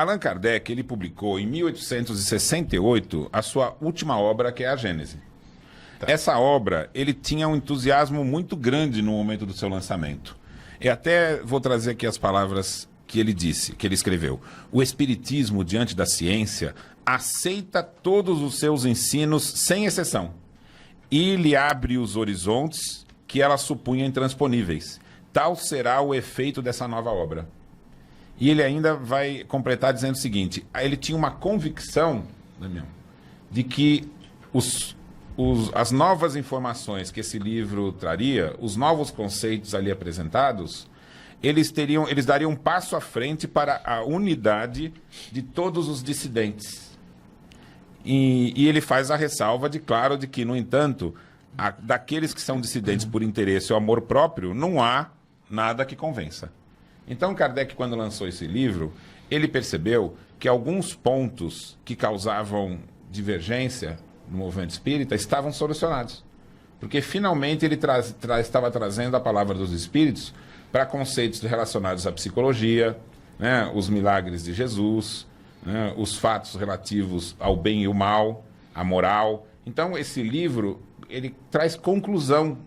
Allan Kardec, ele publicou em 1868 a sua última obra, que é a Gênese. Essa obra, ele tinha um entusiasmo muito grande no momento do seu lançamento. E até vou trazer aqui as palavras que ele disse, que ele escreveu. O Espiritismo, diante da ciência, aceita todos os seus ensinos sem exceção e lhe abre os horizontes que ela supunha intransponíveis. Tal será o efeito dessa nova obra. E ele ainda vai completar dizendo o seguinte, ele tinha uma convicção, Damião, de que as novas informações que esse livro traria, os novos conceitos ali apresentados, eles dariam um passo à frente para a unidade de todos os dissidentes. E ele faz a ressalva de que, no entanto, daqueles que são dissidentes por interesse ou amor próprio, não há nada que convença. Então, Kardec, quando lançou esse livro, ele percebeu que alguns pontos que causavam divergência no movimento espírita estavam solucionados. Porque, finalmente, ele estava trazendo a palavra dos espíritos para conceitos relacionados à psicologia, né, os milagres de Jesus, né, os fatos relativos ao bem e o mal, a moral. Então, esse livro, ele traz conclusão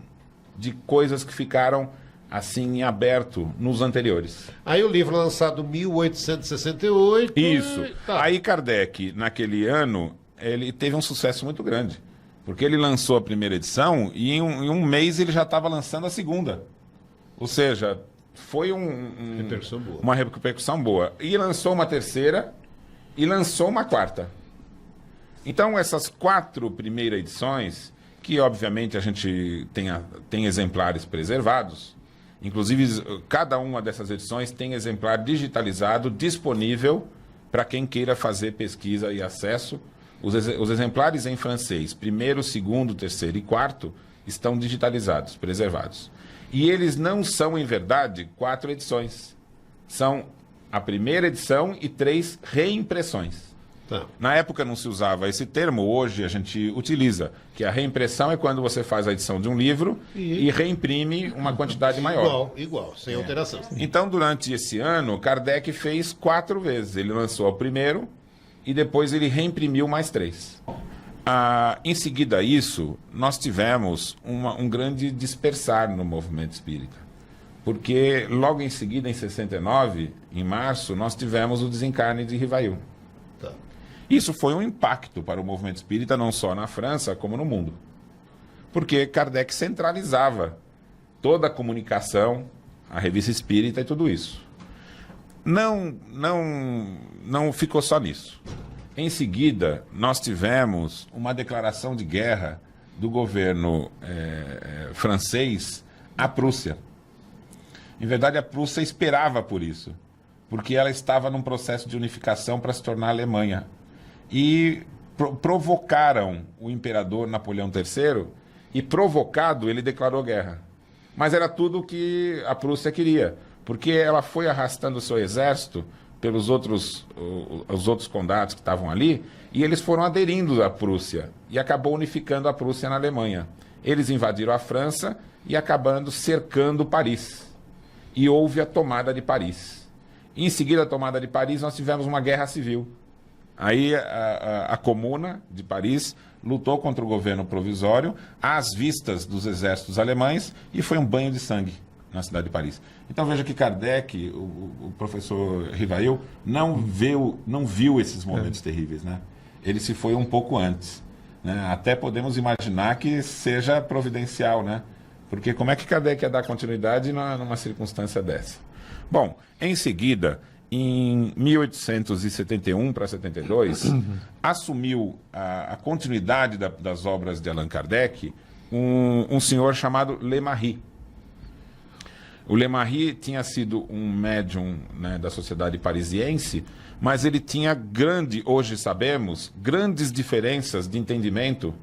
de coisas que ficaram assim em aberto nos anteriores. Aí o livro lançado em 1868... Isso. Aí Kardec, naquele ano, ele teve um sucesso muito grande. Porque ele lançou a primeira edição e em um mês ele já estava lançando a segunda. Ou seja, foi uma repercussão boa. E lançou uma terceira e lançou uma quarta. Então, essas 4 primeiras edições, que obviamente a gente tem exemplares preservados, inclusive cada uma dessas edições tem exemplar digitalizado disponível para quem queira fazer pesquisa e acesso. Os exemplares em francês, 1º, 2º, 3º e 4º, estão digitalizados, preservados. E eles não são, em verdade, 4 edições. São a primeira edição e 3 reimpressões. Tá. Na época não se usava esse termo, hoje a gente utiliza, que a reimpressão é quando você faz a edição de um livro e reimprime uma quantidade maior. Igual, sem alteração. Então, durante esse ano, Kardec fez 4 vezes. Ele lançou o primeiro e depois ele reimprimiu mais 3. Em seguida a isso, nós tivemos um grande dispersar no movimento espírita. Porque logo em seguida, em 69, em março, nós tivemos o desencarne de Rivail. Tá. Isso foi um impacto para o movimento espírita, não só na França, como no mundo. Porque Kardec centralizava toda a comunicação, a revista espírita e tudo isso. Não ficou só nisso. Em seguida, nós tivemos uma declaração de guerra do governo francês à Prússia. Em verdade, a Prússia esperava por isso, porque ela estava num processo de unificação para se tornar Alemanha. E provocaram o imperador Napoleão III, e provocado, ele declarou guerra. Mas era tudo o que a Prússia queria, porque ela foi arrastando o seu exército pelos os outros condados que estavam ali, e eles foram aderindo à Prússia, e acabou unificando a Prússia na Alemanha. Eles invadiram a França e acabando cercando Paris. E houve a tomada de Paris. Em seguida, a tomada de Paris, nós tivemos uma guerra civil. Aí a Comuna de Paris lutou contra o governo provisório, às vistas dos exércitos alemães, e foi um banho de sangue na cidade de Paris. Então veja que Kardec, o professor Rivail, não viu esses momentos terríveis, né? Ele se foi um pouco antes, né? Até podemos imaginar que seja providencial, né? Porque como é que Kardec ia dar continuidade numa circunstância dessa? Bom, em seguida, em 1871 para 72, assumiu a continuidade das obras de Allan Kardec um senhor chamado Lemarie. O Lemarie tinha sido um médium, né, da sociedade parisiense, mas ele tinha hoje sabemos, grandes diferenças de entendimento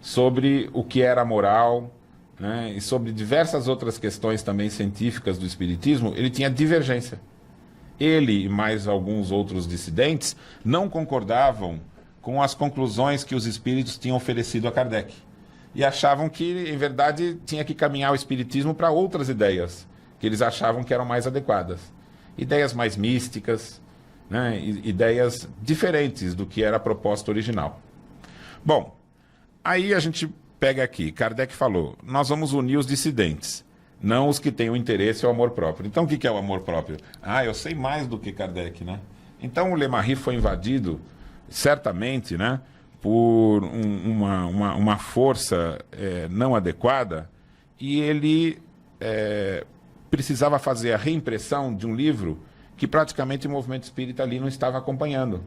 sobre o que era moral, né, e sobre diversas outras questões também científicas do espiritismo. Ele tinha divergência. Ele e mais alguns outros dissidentes não concordavam com as conclusões que os espíritos tinham oferecido a Kardec. E achavam que, em verdade, tinha que caminhar o espiritismo para outras ideias, que eles achavam que eram mais adequadas. Ideias mais místicas, né, ideias diferentes do que era a proposta original. Bom, aí a gente pega aqui, Kardec falou, nós vamos unir os dissidentes, não os que têm o interesse ou o amor próprio. Então o que é o amor próprio? Ah, eu sei mais do que Kardec, né? Então o Lemarie foi invadido, certamente, né, por uma força não adequada, e ele precisava fazer a reimpressão de um livro que praticamente o movimento espírita ali não estava acompanhando.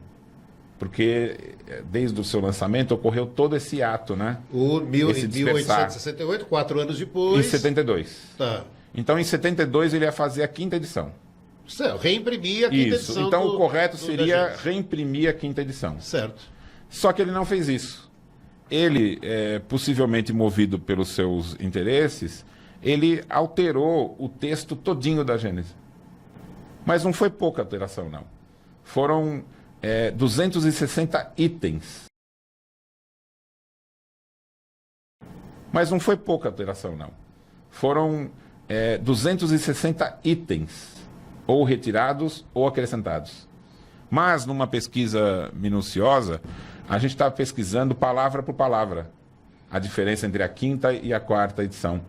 Porque desde o seu lançamento ocorreu todo esse ato, né? Em 1868, 4 anos depois. Em 72. Tá. Então, em 72, ele ia fazer a 5ª edição. Certo, reimprimir a 5ª edição. Então, o correto seria reimprimir a 5ª edição. Certo. Só que ele não fez isso. Ele, possivelmente movido pelos seus interesses, ele alterou o texto todinho da Gênese. Mas não foi pouca alteração, não. Foram 260 itens. Mas não foi pouca alteração, não. Foram 260 itens, ou retirados ou acrescentados. Mas, numa pesquisa minuciosa, a gente estava pesquisando palavra por palavra a diferença entre a 5ª e a 4ª edição.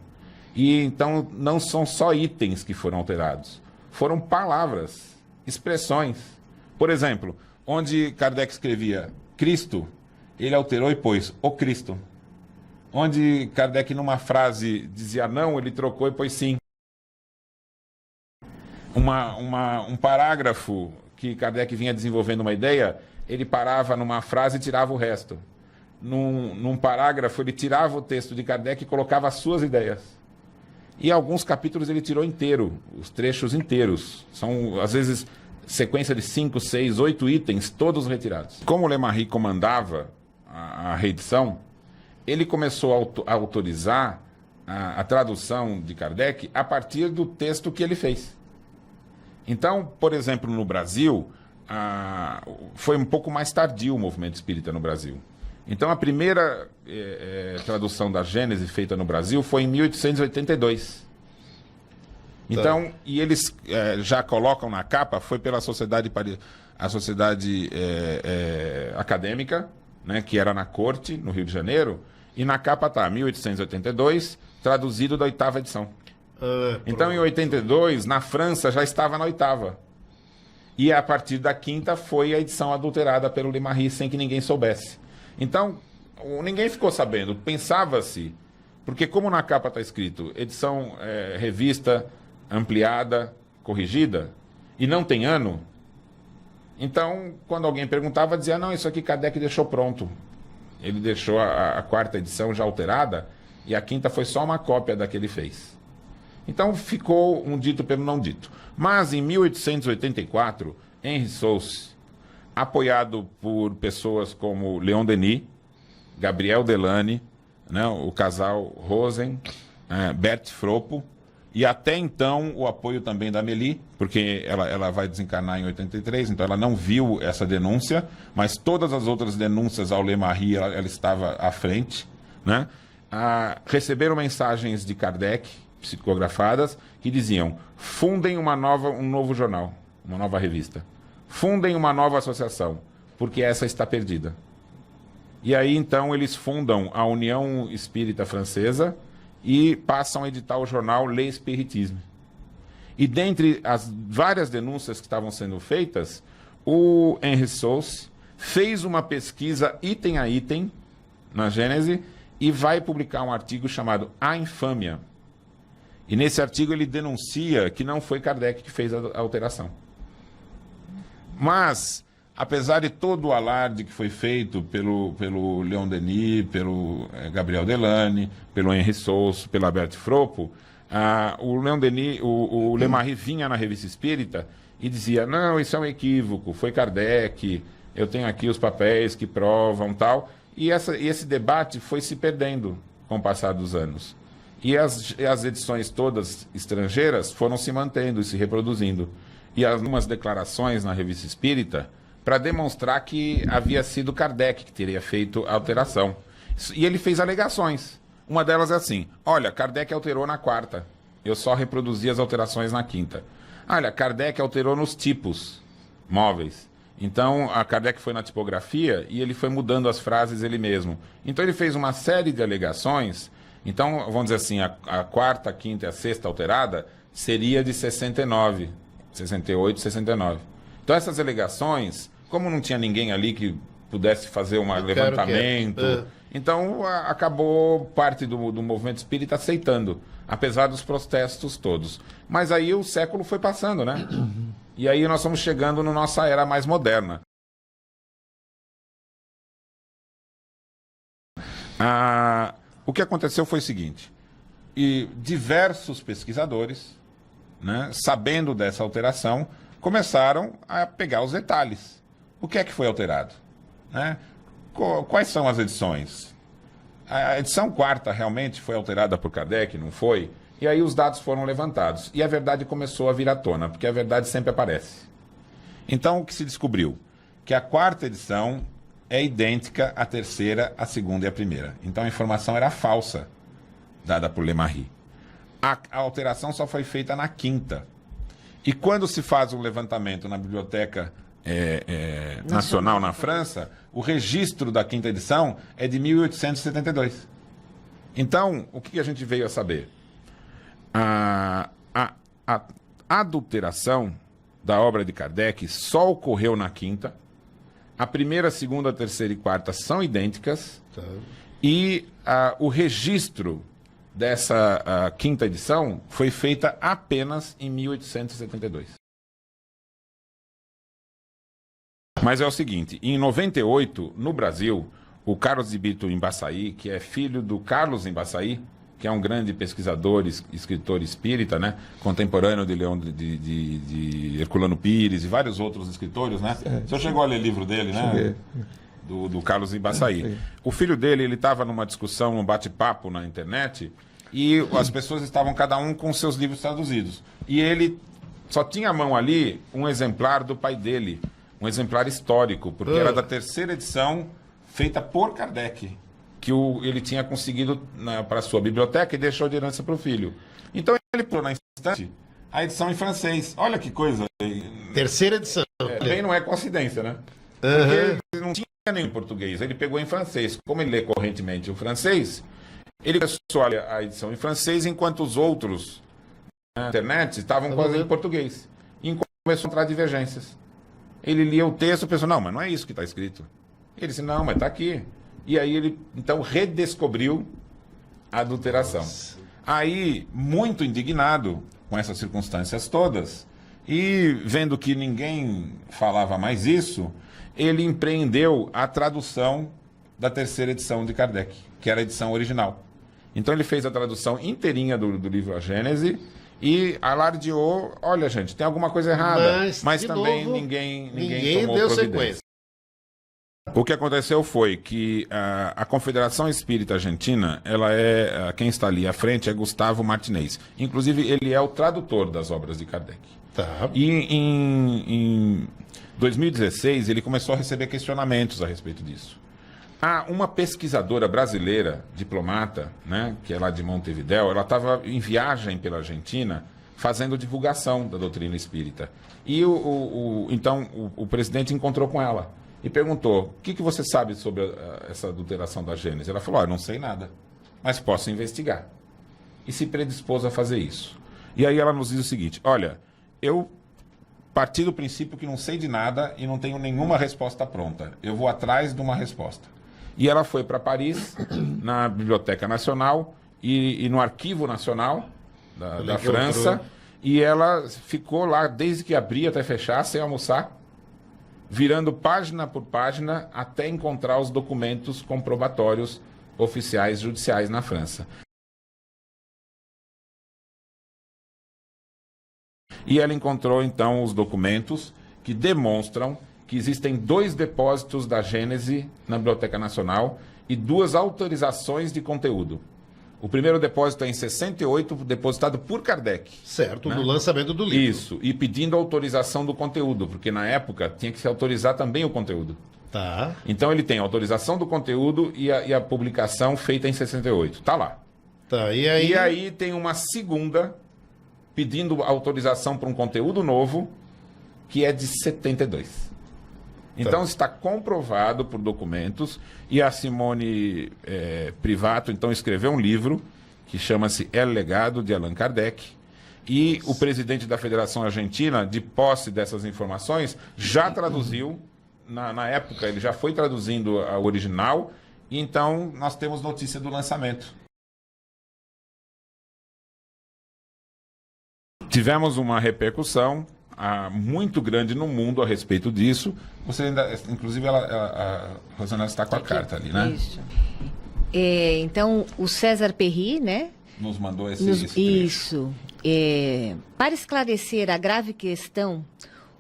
E então não são só itens que foram alterados, foram palavras, expressões. Por exemplo, onde Kardec escrevia Cristo, ele alterou e pôs o Cristo. Onde Kardec, numa frase, dizia não, ele trocou e pôs sim. Um parágrafo que Kardec vinha desenvolvendo uma ideia, ele parava numa frase e tirava o resto. Num parágrafo, ele tirava o texto de Kardec e colocava as suas ideias. E alguns capítulos ele tirou inteiro, os trechos inteiros. São, às vezes, sequência de 5, 6, 8 itens, todos retirados. Como o Lemarie comandava a reedição, ele começou a autorizar a tradução de Kardec a partir do texto que ele fez. Então, por exemplo, no Brasil, foi um pouco mais tardio o movimento espírita no Brasil. Então, a primeira tradução da Gênese feita no Brasil foi em 1882. Então, e eles já colocam na capa, foi pela Sociedade Acadêmica, né, que era na Corte, no Rio de Janeiro, e na capa está 1882, traduzido da 8ª edição. Então, em 82, na França, já estava na 8ª. E a partir da 5ª foi a edição adulterada pelo Lemarie, sem que ninguém soubesse. Então, ninguém ficou sabendo. Pensava-se, porque como na capa está escrito edição revista, ampliada, corrigida, e não tem ano, então, quando alguém perguntava, dizia, não, isso aqui Kardec deixou pronto. Ele deixou a 4ª edição já alterada, e a 5ª foi só uma cópia da que ele fez. Então, ficou um dito pelo não dito. Mas, em 1884, Henri Sauce, apoiado por pessoas como Leon Denis, Gabriel Delany, né, o casal Rosen, Bert Froppo, e até então o apoio também da Amélie, porque ela vai desencarnar em 83, então ela não viu essa denúncia, mas todas as outras denúncias ao Lemarie ela estava à frente, né? Receberam mensagens de Kardec, psicografadas, que diziam, fundem um novo jornal, uma nova revista. Fundem uma nova associação, porque essa está perdida. E aí, então, eles fundam a União Espírita Francesa e passam a editar o jornal L'Espiritisme. E dentre as várias denúncias que estavam sendo feitas, o Henri Sauce fez uma pesquisa item a item na Gênese e vai publicar um artigo chamado A Infâmia. E nesse artigo ele denuncia que não foi Kardec que fez a alteração. Mas, apesar de todo o alarde que foi feito pelo Leon Denis, pelo Gabriel Delany, pelo Henri Sauce, pelo Bert Froppo, o Leon Denis, o Lemarie vinha na Revista Espírita e dizia, não, isso é um equívoco, foi Kardec, eu tenho aqui os papéis que provam tal. E esse debate foi se perdendo com o passar dos anos. E as edições todas estrangeiras foram se mantendo e se reproduzindo. E algumas declarações na Revista Espírita para demonstrar que havia sido Kardec que teria feito a alteração. E ele fez alegações. Uma delas é assim, olha, Kardec alterou na 4ª, eu só reproduzi as alterações na 5ª. Olha, Kardec alterou nos tipos, móveis. Então, a Kardec foi na tipografia e ele foi mudando as frases ele mesmo. Então, ele fez uma série de alegações. Então, vamos dizer assim, a quarta, a quinta e a sexta alterada seria de 69, 68, 69. Então, essas alegações, como não tinha ninguém ali que pudesse fazer um levantamento, então acabou parte do movimento espírita aceitando, apesar dos protestos todos. Mas aí o século foi passando, né? E aí nós estamos chegando na nossa era mais moderna. O que aconteceu foi o seguinte, e diversos pesquisadores, né, sabendo dessa alteração, começaram a pegar os detalhes. O que é que foi alterado? Né? Quais são as edições? A edição quarta realmente foi alterada por Kardec, não foi? E aí os dados foram levantados. E a verdade começou a vir à tona, porque a verdade sempre aparece. Então, o que se descobriu? Que a quarta edição é idêntica à terceira, à segunda e à primeira. Então, a informação era falsa, dada por Lemarie. A alteração só foi feita na quinta. E quando se faz um levantamento na Biblioteca Nacional na França, o registro da quinta edição é de 1872. Então, o que a gente veio a saber? A adulteração da obra de Kardec só ocorreu na quinta. A primeira, segunda, terceira e quarta são idênticas. Tá. E o registro dessa quinta edição foi feita apenas em 1872. Mas é o seguinte, em 98, no Brasil, o Carlos de Brito Embaçaí, que é filho do Carlos Embaçaí, que é um grande pesquisador, escritor espírita, né, contemporâneo de Herculano Pires e vários outros escritores, né? O senhor chegou a ler livro dele, né? Do Carlos Embaçaí. O filho dele, ele estava numa discussão, num bate-papo na internet, e as pessoas estavam cada um com seus livros traduzidos. E ele só tinha à mão ali um exemplar do pai dele, um exemplar histórico, porque era da terceira edição feita por Kardec, que ele tinha conseguido para a sua biblioteca e deixou de herança para o filho. Então ele pôs na estante a edição em francês. Olha que coisa. Terceira edição. Também não é coincidência, né? Porque ele não tinha nem em português, ele pegou em francês. Como ele lê correntemente o francês, ele começou a ler a edição em francês, enquanto os outros na internet estavam quase em português. E começou a entrar divergências. Ele lia o texto e pensou, não, mas não é isso que está escrito. Ele disse, não, mas está aqui. E aí ele, então, redescobriu a adulteração. Nossa. Aí, muito indignado com essas circunstâncias todas, e vendo que ninguém falava mais isso, ele empreendeu a tradução da terceira edição de Kardec, que era a edição original. Então ele fez a tradução inteirinha do livro A Gênese e alardeou, olha gente, tem alguma coisa errada, mas também novo, ninguém tomou deu providência. Sequência. O que aconteceu foi que a Confederação Espírita Argentina, quem está ali à frente é Gustavo Martinez. Inclusive, ele é o tradutor das obras de Kardec. Tá. E em 2016, ele começou a receber questionamentos a respeito disso. Há uma pesquisadora brasileira, diplomata, né, que é lá de Montevidéu, ela estava em viagem pela Argentina fazendo divulgação da doutrina espírita. E então o presidente encontrou com ela e perguntou, o que você sabe sobre essa adulteração da Gênese? Ela falou, eu não sei nada, mas posso investigar. E se predispôs a fazer isso. E aí ela nos diz o seguinte, olha, eu parti do princípio que não sei de nada e não tenho nenhuma resposta pronta. Eu vou atrás de uma resposta. E ela foi para Paris, na Biblioteca Nacional e no Arquivo Nacional da França, e ela ficou lá desde que abria até fechar, sem almoçar, virando página por página até encontrar os documentos comprobatórios oficiais judiciais na França. E ela encontrou, então, os documentos que demonstram que existem 2 depósitos da Gênese na Biblioteca Nacional e 2 autorizações de conteúdo. O primeiro depósito é em 68, depositado por Kardec. Certo, né? No lançamento do livro. Isso, e pedindo autorização do conteúdo, porque na época tinha que se autorizar também o conteúdo. Tá. Então ele tem a autorização do conteúdo e a publicação feita em 68. Tá lá. Tá, e aí tem uma segunda pedindo autorização para um conteúdo novo que é de 72. Então está comprovado por documentos, e a Simone Privato então escreveu um livro que chama-se El Legado de Allan Kardec, e o presidente da Federação Argentina, de posse dessas informações, já traduziu, na época ele já foi traduzindo o original, e então nós temos notícia do lançamento. Tivemos uma repercussão muito grande no mundo a respeito disso. Você ainda, inclusive, a Rosana está com a carta ali, né? Isso. Então, o César Perry, né? Nos mandou esse trecho. Isso. Para esclarecer a grave questão,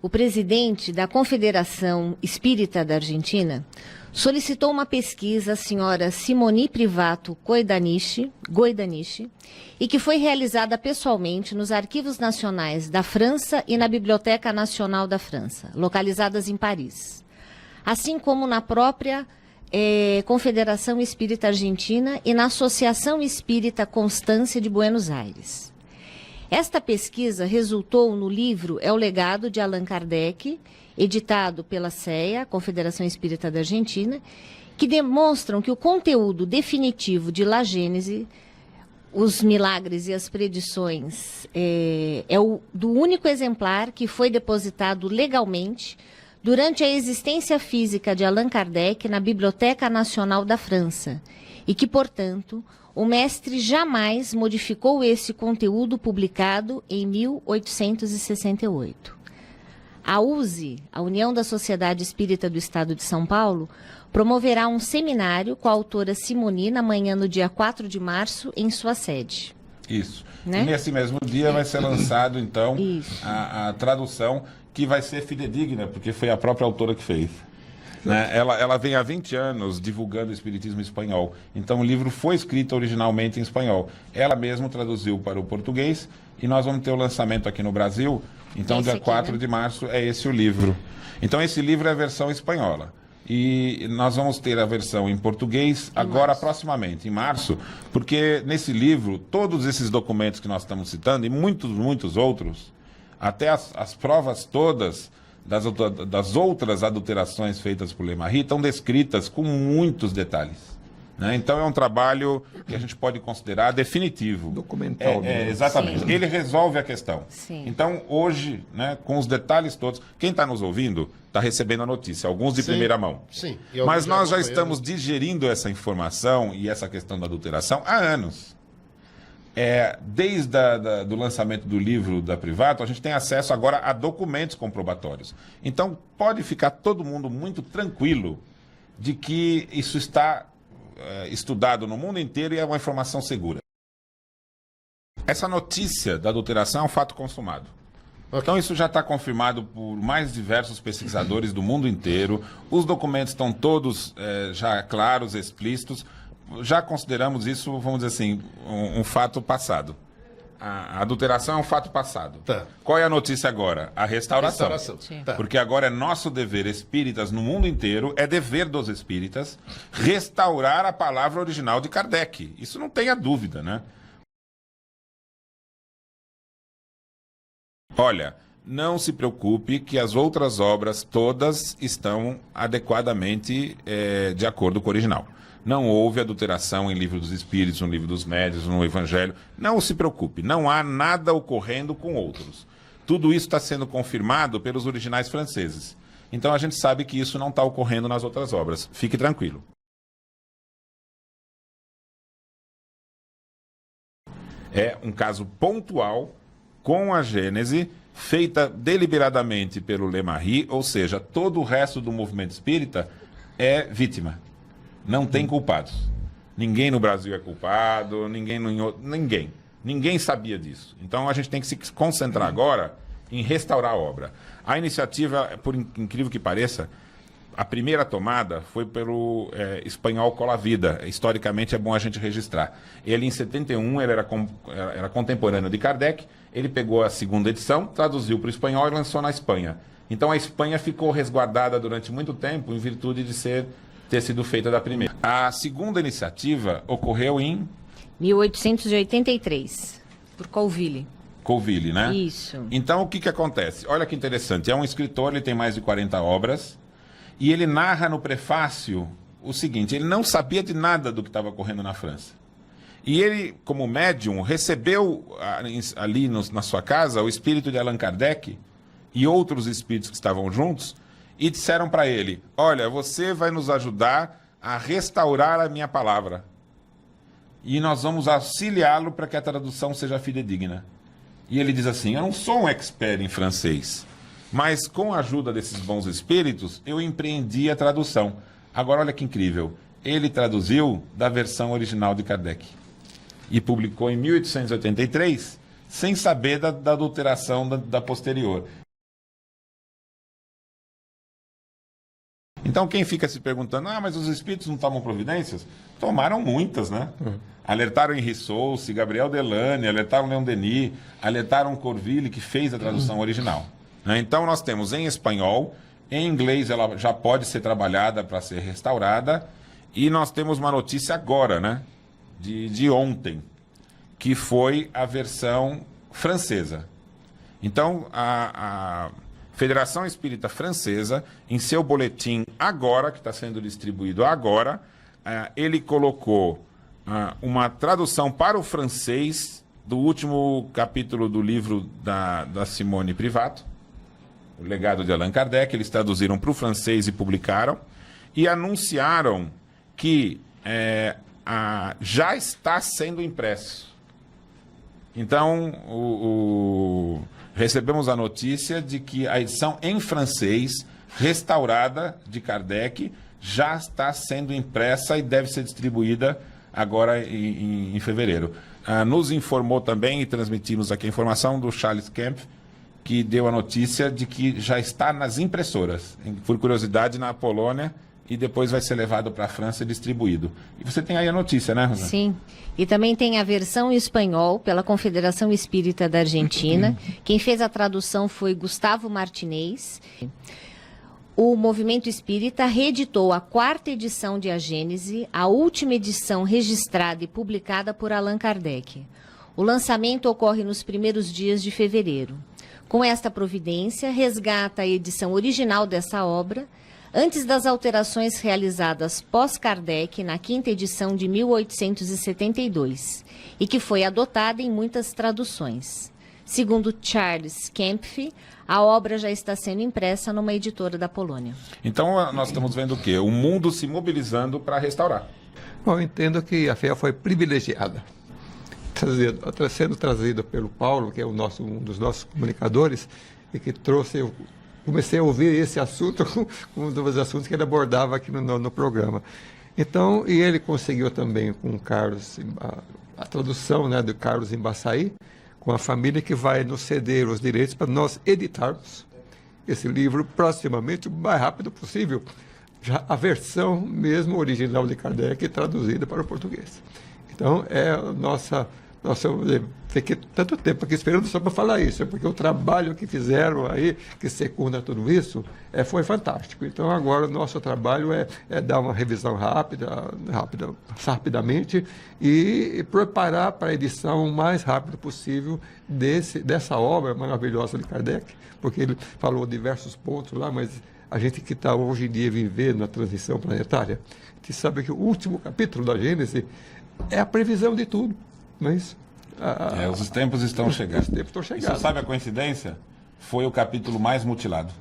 o presidente da Confederação Espírita da Argentina solicitou uma pesquisa à senhora Simone Privato Goidaniche, e que foi realizada pessoalmente nos Arquivos Nacionais da França e na Biblioteca Nacional da França, localizadas em Paris, assim como na própria Confederação Espírita Argentina e na Associação Espírita Constância de Buenos Aires. Esta pesquisa resultou no livro É o Legado de Allan Kardec, editado pela CEA, Confederação Espírita da Argentina, que demonstram que o conteúdo definitivo de La Gênese, os milagres e as predições, do único exemplar que foi depositado legalmente durante a existência física de Allan Kardec na Biblioteca Nacional da França, e que, portanto, o mestre jamais modificou esse conteúdo publicado em 1868. A USE, a União da Sociedade Espírita do Estado de São Paulo, promoverá um seminário com a autora Simone na manhã do dia 4 de março em sua sede. Isso. Né? E nesse mesmo dia vai ser lançado, então, a tradução, que vai ser fidedigna, porque foi a própria autora que fez. Né? Ela vem há 20 anos divulgando o espiritismo espanhol. Então o livro foi escrito originalmente em espanhol. Ela mesma traduziu para o português, e nós vamos ter o lançamento aqui no Brasil. Então, dia 4 de março é esse o livro. Então, esse livro é a versão espanhola. E nós vamos ter a versão em português agora, proximamente, em março, porque nesse livro, todos esses documentos que nós estamos citando, e muitos, muitos outros, até as provas todas das outras adulterações feitas por Lemarie, estão descritas com muitos detalhes. Né? Então é um trabalho que a gente pode considerar definitivo. Documental. Exatamente. Sim. Ele resolve a questão. Sim. Então hoje, né, com os detalhes todos, quem está nos ouvindo está recebendo a notícia, alguns de primeira mão. Sim. Mas nós já estamos digerindo essa informação e essa questão da adulteração há anos. Desde do lançamento do livro da Privato, a gente tem acesso agora a documentos comprobatórios. Então pode ficar todo mundo muito tranquilo de que isso está estudado no mundo inteiro e é uma informação segura. Essa notícia da adulteração é um fato consumado. Okay. Então isso já está confirmado por mais diversos pesquisadores do mundo inteiro. Os documentos estão todos já claros, explícitos. Já consideramos isso, vamos dizer assim, um fato passado. A adulteração é um fato passado. Tá. Qual é a notícia agora? A restauração. Tá. Porque agora é nosso dever, espíritas no mundo inteiro, é dever dos espíritas restaurar a palavra original de Kardec. Isso não tenha dúvida, né? Olha, não se preocupe que as outras obras todas estão adequadamente de acordo com o original. Não houve adulteração em Livro dos Espíritos, no Livro dos Médiuns, no Evangelho. Não se preocupe, não há nada ocorrendo com outros. Tudo isso está sendo confirmado pelos originais franceses. Então a gente sabe que isso não está ocorrendo nas outras obras. Fique tranquilo. É um caso pontual com a Gênese, feita deliberadamente pelo Lemarie, ou seja, todo o resto do movimento espírita é vítima. Não tem culpados. Ninguém no Brasil é culpado, ninguém sabia disso. Então a gente tem que se concentrar agora em restaurar a obra. A iniciativa, por incrível que pareça, a primeira tomada foi pelo espanhol Colavida. Historicamente é bom a gente registrar. Ele, em 71, ele era contemporâneo de Kardec. Ele pegou a segunda edição, traduziu para o espanhol e lançou na Espanha. Então a Espanha ficou resguardada durante muito tempo em virtude de ter sido feita da primeira. A segunda iniciativa ocorreu em 1883, por Colville. Colville, né? Isso. Então, o que que acontece? Olha que interessante. É um escritor, ele tem mais de 40 obras, e ele narra no prefácio o seguinte: ele não sabia de nada do que estava ocorrendo na França. E ele, como médium, recebeu ali na sua casa o espírito de Allan Kardec e outros espíritos que estavam juntos, e disseram para ele: olha, você vai nos ajudar a restaurar a minha palavra. E nós vamos auxiliá-lo para que a tradução seja fidedigna. E ele diz assim: eu não sou um expert em francês, mas com a ajuda desses bons espíritos, eu empreendi a tradução. Agora, olha que incrível. Ele traduziu da versão original de Kardec. E publicou em 1883, sem saber da adulteração da posterior. Então, quem fica se perguntando: mas os espíritos não tomam providências? Tomaram muitas, né? Alertaram Henri Souce, Gabriel Delane, alertaram Leon Denis, alertaram Colville, que fez a tradução original. Então, nós temos em espanhol, em inglês ela já pode ser trabalhada para ser restaurada, e nós temos uma notícia agora, né? De ontem, que foi a versão francesa. Então, a Federação Espírita Francesa, em seu boletim agora, que está sendo distribuído agora, ele colocou uma tradução para o francês do último capítulo do livro da Simone Privato, O Legado de Allan Kardec. Eles traduziram para o francês e publicaram, e anunciaram que já está sendo impresso. Então, recebemos a notícia de que a edição em francês, restaurada, de Kardec, já está sendo impressa e deve ser distribuída agora em fevereiro. Nos informou também, e transmitimos aqui a informação do Charles Kempf, que deu a notícia de que já está nas impressoras, por curiosidade, na Polônia, e depois vai ser levado para a França e distribuído. E você tem aí a notícia, né, Rosana? Sim. E também tem a versão em espanhol pela Confederação Espírita da Argentina. Quem fez a tradução foi Gustavo Martinez. O Movimento Espírita reeditou a 4ª edição de A Gênese, a última edição registrada e publicada por Allan Kardec. O lançamento ocorre nos primeiros dias de fevereiro. Com esta providência, resgata a edição original dessa obra, antes das alterações realizadas pós-Kardec na 5ª edição de 1872, e que foi adotada em muitas traduções. Segundo Charles Kempf, a obra já está sendo impressa numa editora da Polônia. Então, nós estamos vendo o quê? O mundo se mobilizando para restaurar. Bom, eu entendo que a fé foi privilegiada. Sendo trazido pelo Paulo, que é um dos nossos comunicadores, e que trouxe... Comecei a ouvir esse assunto como um dos assuntos que ele abordava aqui no programa. Então, e ele conseguiu também com o Carlos, a tradução, né, do Carlos Embaçaí, com a família que vai nos ceder os direitos para nós editarmos esse livro proximamente, o mais rápido possível, já a versão mesmo original de Kardec traduzida para o português. Então, é a nossa fiquei tanto tempo aqui esperando só para falar isso, porque o trabalho que fizeram aí, que secunda tudo isso, foi fantástico. Então, agora o nosso trabalho é dar uma revisão rapidamente e preparar para a edição o mais rápido possível dessa obra maravilhosa de Kardec, porque ele falou diversos pontos lá, mas a gente que está hoje em dia vivendo na transição planetária, que sabe que o último capítulo da Gênese é a previsão de tudo. Mas os tempos estão chegando. Os tempos estão chegando. E você sabe a coincidência? Foi o capítulo mais mutilado.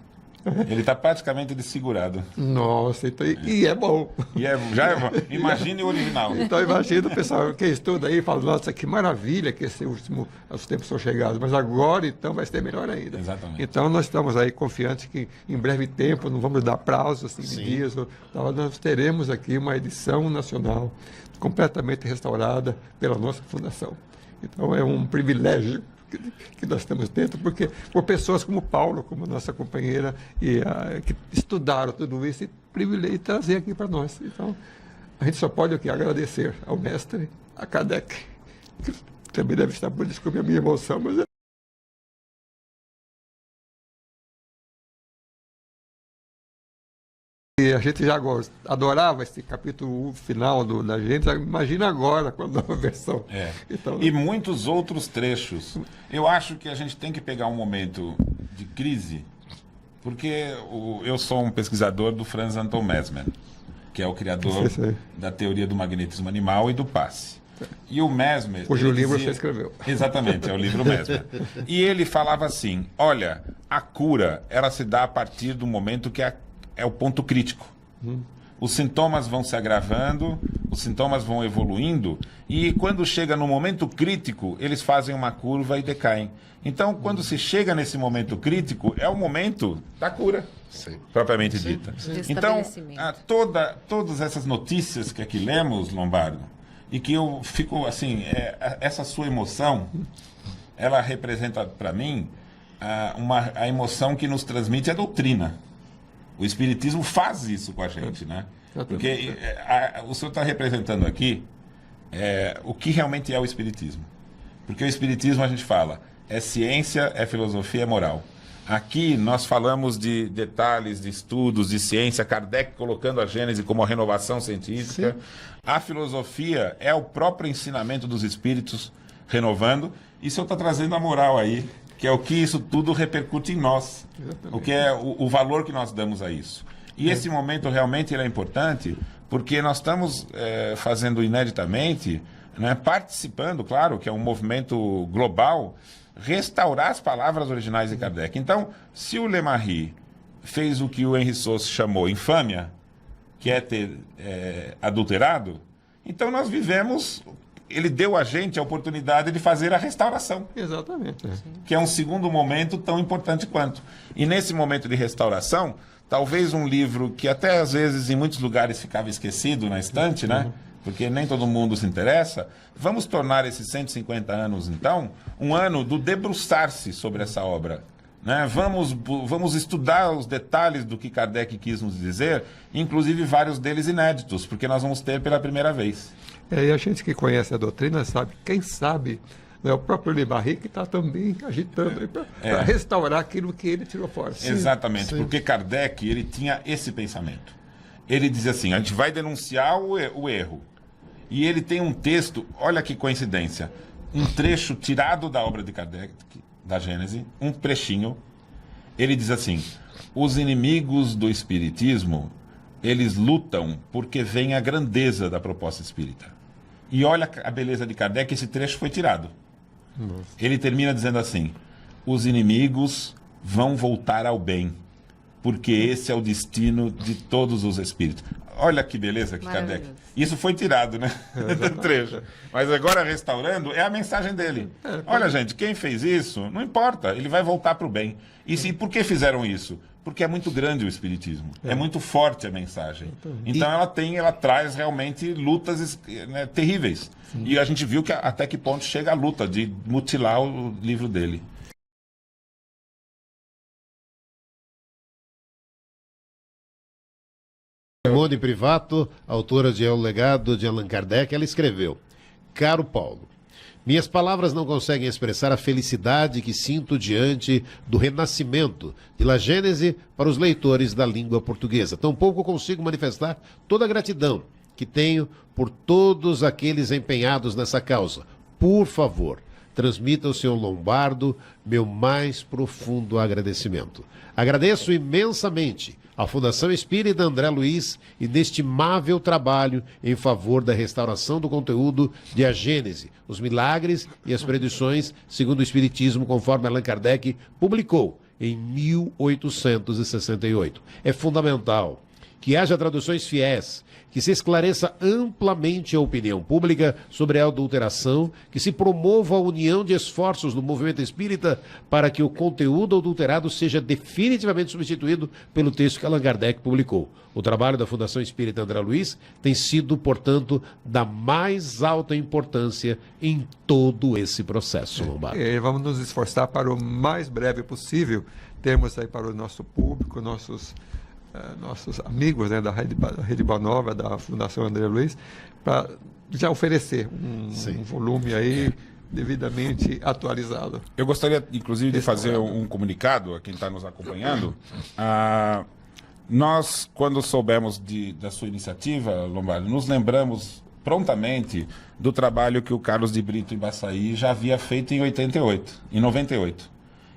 Ele está praticamente desfigurado. Nossa, então, e é bom. Já é bom. Imagine o original. Então imagina o pessoal que estuda aí e fala: nossa, que maravilha que os tempos são chegados, mas agora então vai ser melhor ainda. Exatamente. Então nós estamos aí confiantes que em breve tempo, não vamos dar prazo assim, de dias, nós teremos aqui uma edição nacional completamente restaurada pela nossa fundação. Então é um privilégio que nós estamos dentro, porque por pessoas como Paulo, como nossa companheira, que estudaram tudo isso e trazer aqui para nós. Então, a gente só pode agradecer ao mestre, a Kardec, que também deve estar por desculpe a minha emoção, mas a gente já adorava esse capítulo final da gente, imagina agora, quando a versão... Então, e muitos outros trechos. Eu acho que a gente tem que pegar um momento de crise, porque eu sou um pesquisador do Franz Anton Mesmer, que é o criador da teoria do magnetismo animal e do passe. E o Mesmer... Cujo livro você escreveu. Exatamente, é o livro Mesmer. E ele falava assim, olha, a cura, ela se dá a partir do momento que é o ponto crítico. Os sintomas vão se agravando, os sintomas vão evoluindo, e quando chega no momento crítico, eles fazem uma curva e decaem. Então, quando se chega nesse momento crítico, é o momento da cura, propriamente dita. Então, todas essas notícias que aqui lemos, Lombardo, e que eu fico assim, essa sua emoção, ela representa para mim a emoção que nos transmite a doutrina. O Espiritismo faz isso com a gente, né? Porque o senhor está representando aqui o que realmente é o Espiritismo. Porque o Espiritismo, a gente fala, é ciência, é filosofia, é moral. Aqui nós falamos de detalhes, de estudos, de ciência, Kardec colocando a Gênese como a renovação científica. Sim. A filosofia é o próprio ensinamento dos espíritos renovando. E o senhor está trazendo a moral aí, que é o que isso tudo repercute em nós. Exatamente. O que é o valor que nós damos a isso. E esse momento realmente ele é importante, porque nós estamos fazendo ineditamente, né, participando, claro, que é um movimento global, restaurar as palavras originais de Kardec. Então, se o Lemarie fez o que o Henri Sauce chamou infâmia, que é ter adulterado, então nós vivemos... Ele deu a gente a oportunidade de fazer a restauração. Exatamente. Que é um segundo momento tão importante quanto. E nesse momento de restauração, talvez um livro que até às vezes em muitos lugares ficava esquecido na estante, né? Porque nem todo mundo se interessa, vamos tornar esses 150 anos, então, um ano do debruçar-se sobre essa obra. Né? Vamos estudar os detalhes do que Kardec quis nos dizer, inclusive vários deles inéditos, porque nós vamos ter pela primeira vez. E a gente que conhece a doutrina sabe, quem sabe, é o próprio Lemarie que está também agitando para restaurar aquilo que ele tirou fora. Exatamente, porque Kardec ele tinha esse pensamento. Ele dizia assim, a gente vai denunciar o erro. E ele tem um texto, olha que coincidência, um trecho tirado da obra de Kardec, da Gênese, um trechinho. Ele diz assim, os inimigos do Espiritismo, eles lutam porque vem a grandeza da proposta espírita. E olha a beleza de Kardec, esse trecho foi tirado. Nossa. Ele termina dizendo assim, os inimigos vão voltar ao bem, porque esse é o destino de todos os espíritos. Olha que beleza que Kardec. Isso foi tirado, né? Do trecho. Mas agora, restaurando, é a mensagem dele. Olha, gente, quem fez isso, não importa, ele vai voltar para o bem. E por que fizeram isso? Porque é muito grande o Espiritismo. É muito forte a mensagem. Então ela traz realmente lutas, né, terríveis. Sim. E a gente viu que até que ponto chega a luta de mutilar o livro dele. Simone Privato, autora de O Legado de Allan Kardec, ela escreveu: Caro Paulo, minhas palavras não conseguem expressar a felicidade que sinto diante do renascimento de La Gênese para os leitores da língua portuguesa. Tampouco consigo manifestar toda a gratidão que tenho por todos aqueles empenhados nessa causa. Por favor, transmita ao senhor Lombardo meu mais profundo agradecimento. Agradeço imensamente à Fundação Espírita André Luiz inestimável trabalho em favor da restauração do conteúdo de A Gênese, os milagres e as predições segundo o Espiritismo, conforme Allan Kardec publicou em 1868. É fundamental que haja traduções fiéis, que se esclareça amplamente a opinião pública sobre a adulteração, que se promova a união de esforços no movimento espírita para que o conteúdo adulterado seja definitivamente substituído pelo texto que Allan Kardec publicou. O trabalho da Fundação Espírita André Luiz tem sido, portanto, da mais alta importância em todo esse processo, Lombardo. Vamos nos esforçar para o mais breve possível termos aí para o nosso público, nossos amigos, né, da Rede Boa Nova, da Fundação André Luiz, para já oferecer um volume aí devidamente atualizado. Eu gostaria, inclusive, de fazer um comunicado a quem está nos acompanhando. Nós, quando soubemos da sua iniciativa, Lombardi, nos lembramos prontamente do trabalho que o Carlos de Brito Ibaçaí já havia feito em 88, em 98.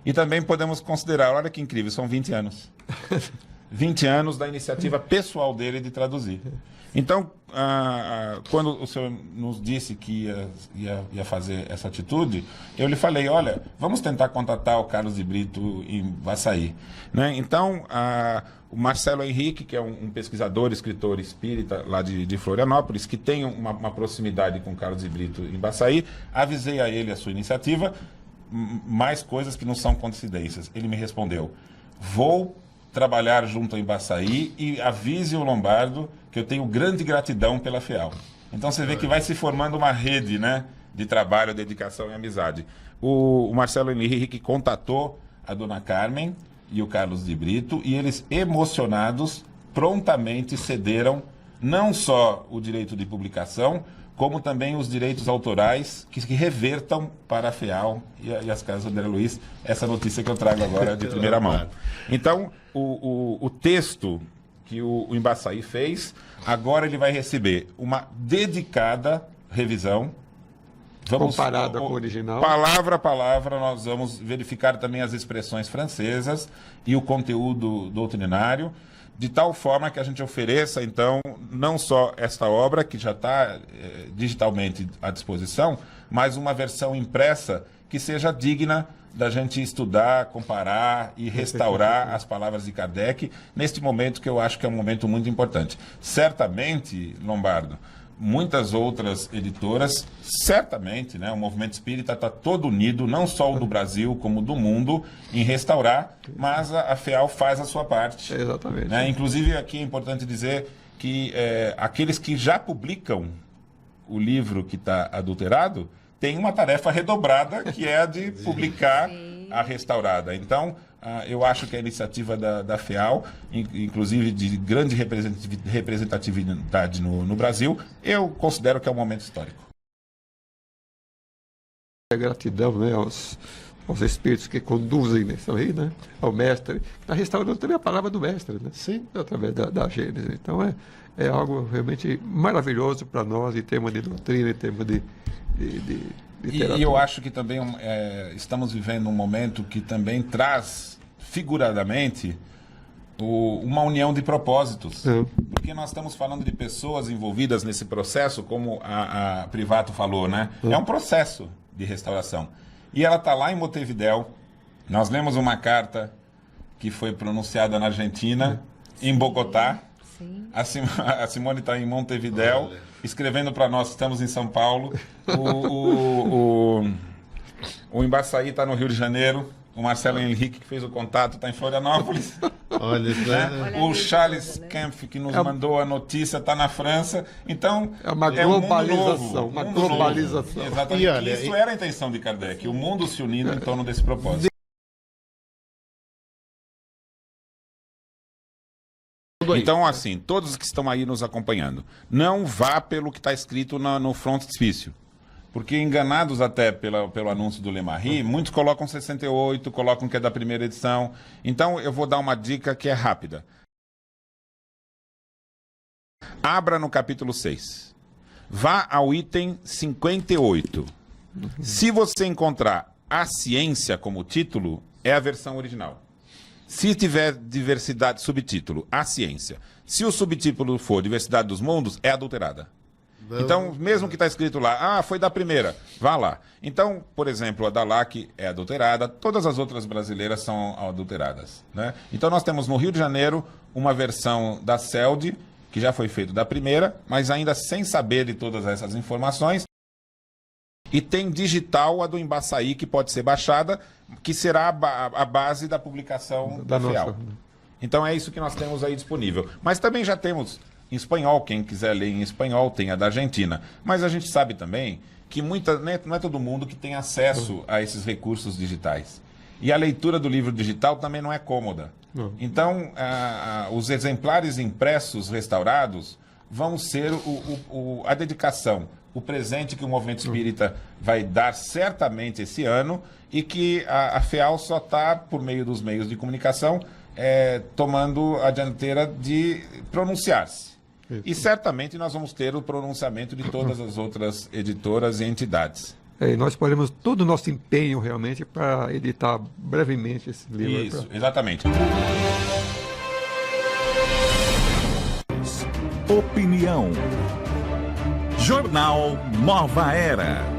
E também podemos considerar, olha que incrível, são 20 anos. 20 anos da iniciativa pessoal dele de traduzir. Então, quando o senhor nos disse que ia fazer essa atitude, eu lhe falei, olha, vamos tentar contatar o Carlos de Brito em Ibaçaí. Né? Então, o Marcelo Henrique, que é um pesquisador, escritor espírita lá de Florianópolis, que tem uma proximidade com o Carlos de Brito em Ibaçaí, avisei a ele a sua iniciativa, mais coisas que não são coincidências. Ele me respondeu, vou trabalhar junto a Ibaçaí e avise o Lombardo que eu tenho grande gratidão pela FEAL. Então você vê que vai se formando uma rede, né, de trabalho, dedicação e amizade. O Marcelo Henrique contatou a dona Carmen e o Carlos de Brito e eles, emocionados, prontamente cederam não só o direito de publicação, como também os direitos autorais que revertam para a FEAL e as casas André Luiz, essa notícia que eu trago agora de primeira mão. Então, o texto que o Ibaçaí fez, agora ele vai receber uma dedicada revisão. Comparada com o original. Palavra a palavra, nós vamos verificar também as expressões francesas e o conteúdo doutrinário, de tal forma que a gente ofereça, então, não só esta obra, que já está digitalmente à disposição, mas uma versão impressa que seja digna da gente estudar, comparar e restaurar as palavras de Kardec, neste momento que eu acho que é um momento muito importante. Certamente, Lombardo, muitas outras editoras, certamente, né, o movimento espírita está todo unido, não só o do Brasil, como do mundo, em restaurar, mas a FEAL faz a sua parte. Exatamente. Né? Inclusive, aqui é importante dizer que aqueles que já publicam o livro que está adulterado, têm uma tarefa redobrada, que é a de publicar a restaurada. Então, eu acho que a iniciativa da FEAL, inclusive de grande representatividade no Brasil, eu considero que é um momento histórico. Gratidão, né, aos espíritos que conduzem nisso aí, né, ao mestre. Está restaurando também a palavra do mestre, né? Sim. Através da Gênesis. Então, é algo realmente maravilhoso para nós, em termos de doutrina, em termos de literatura. E eu acho que também estamos vivendo um momento que também traz, figuradamente, uma união de propósitos. Porque nós estamos falando de pessoas envolvidas nesse processo, como a Privato falou, né? É um processo de restauração. E ela está lá em Montevidéu. Nós lemos uma carta que foi pronunciada na Argentina, em Bogotá. Sim. A Simone está em Montevidéu, escrevendo para nós, estamos em São Paulo. O Ibaçaí está no Rio de Janeiro. O Marcelo Henrique, que fez o contato, está em Florianópolis. Olha, né? O Charles Kempf, que nos mandou a notícia, está na França. Então, é uma globalização. Uma globalização. Exatamente. E olha, isso era a intenção de Kardec, o mundo se unindo em torno desse propósito. Então, assim, todos que estão aí nos acompanhando, não vá pelo que está escrito no frontispício. Porque enganados até pelo anúncio do Lemarri, muitos colocam 68, colocam que é da primeira edição. Então, eu vou dar uma dica que é rápida. Abra no capítulo 6. Vá ao item 58. Se você encontrar a ciência como título, é a versão original. Se tiver diversidade, subtítulo, a ciência. Se o subtítulo for diversidade dos mundos, é adulterada. Não. Então, mesmo que está escrito lá, foi da primeira, vá lá. Então, por exemplo, a da LAC é adulterada, todas as outras brasileiras são adulteradas. Né? Então, nós temos no Rio de Janeiro uma versão da CELD, que já foi feita da primeira, mas ainda sem saber de todas essas informações. E tem digital a do Ibaçaí, que pode ser baixada, que será a base da publicação da FEAL. Então, é isso que nós temos aí disponível. Mas também já temos em espanhol, quem quiser ler em espanhol, tem a da Argentina. Mas a gente sabe também que não é todo mundo que tem acesso a esses recursos digitais. E a leitura do livro digital também não é cômoda. Então, os exemplares impressos restaurados vão ser a dedicação, o presente que o movimento espírita vai dar certamente esse ano e que a FEAL só está, por meio dos meios de comunicação, tomando a dianteira de pronunciar-se. E certamente nós vamos ter o pronunciamento de todas as outras editoras e entidades. E nós poremos todo o nosso empenho realmente para editar brevemente esse livro. Isso, exatamente. Opinião. Jornal Nova Era.